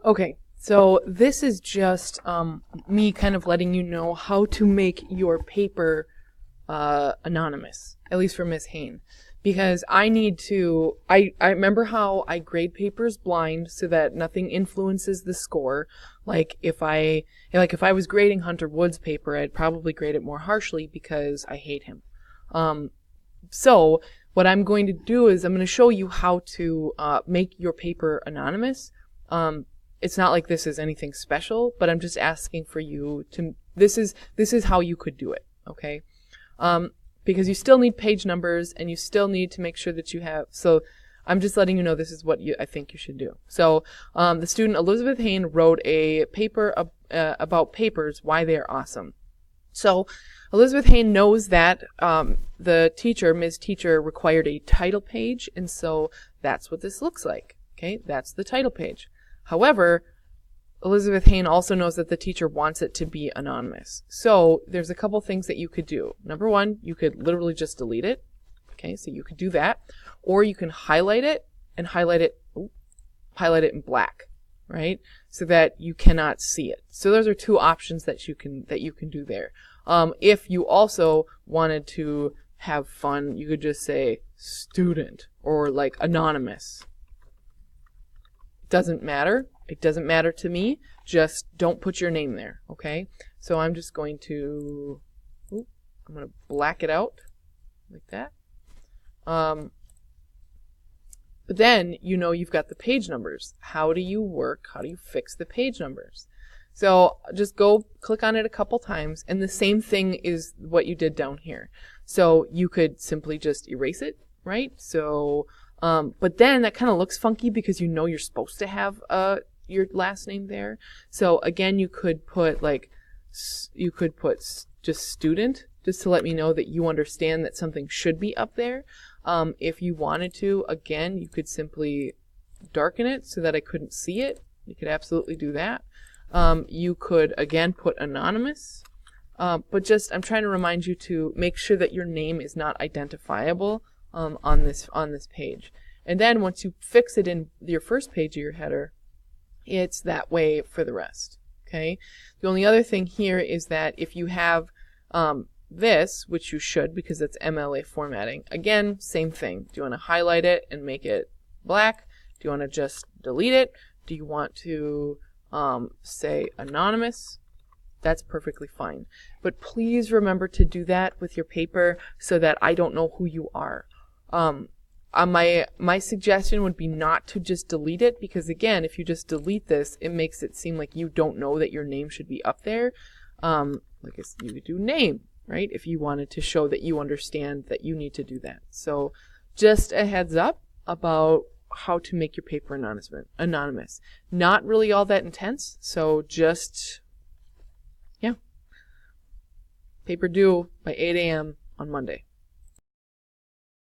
Okay, so this is just me kind of letting you know how to make your paper anonymous, at least for Miss Hain. Because I need to, I remember how I grade papers blind so that nothing influences the score. Like if I was grading Hunter Wood's paper, I'd probably grade it more harshly because I hate him. So what I'm going to do is I'm going to show you how to make your paper anonymous. It's not like this is anything special, but I'm just asking for you to, this is how you could do it, okay? Because you still need page numbers and you still need to make sure that you have, so I'm just letting you know this is what I think you should do. So the student Elizabeth Hain wrote a paper about papers, why they're awesome. So Elizabeth Hain knows that the teacher, Ms. Teacher, required a title page, and so that's what this looks like. Okay, that's the title page. However, Elizabeth Hain also knows that the teacher wants it to be anonymous. So there's a couple things that you could do. Number one, you could literally just delete it. Okay, so you could do that. Or you can highlight it and highlight it in black, right? So that you cannot see it. So those are two options that you can do there. If you also wanted to have fun, you could just say student or like anonymous. Doesn't matter. It doesn't matter to me. Just don't put your name there, okay? So I'm just going to, I'm going to black it out like that. But then, you've got the page numbers. How do you fix the page numbers? So just go click on it a couple times, and the same thing is what you did down here. So you could simply just erase it, right? So, but then that kind of looks funky because you're supposed to have your last name there. So again, you could put just student, just to let me know that you understand that something should be up there. If you wanted to, again, you could simply darken it so that I couldn't see it. You could absolutely do that. You could, again, put anonymous. But just, I'm trying to remind you to make sure that your name is not identifiable on this page. And then once you fix it in your first page of your header, it's that way for the rest. Okay? The only other thing here is that if you have this, which you should because it's MLA formatting, again, same thing. Do you want to highlight it and make it black? Do you want to just delete it? Do you want to say anonymous? That's perfectly fine. But please remember to do that with your paper so that I don't know who you are. My suggestion would be not to just delete it, because again, if you just delete this, it makes it seem like you don't know that your name should be up there. Like you could do name, right? If you wanted to show that you understand that you need to do that. So just a heads up about how to make your paper anonymous. Not really all that intense, so just, yeah. Paper due by 8 a.m. on Monday.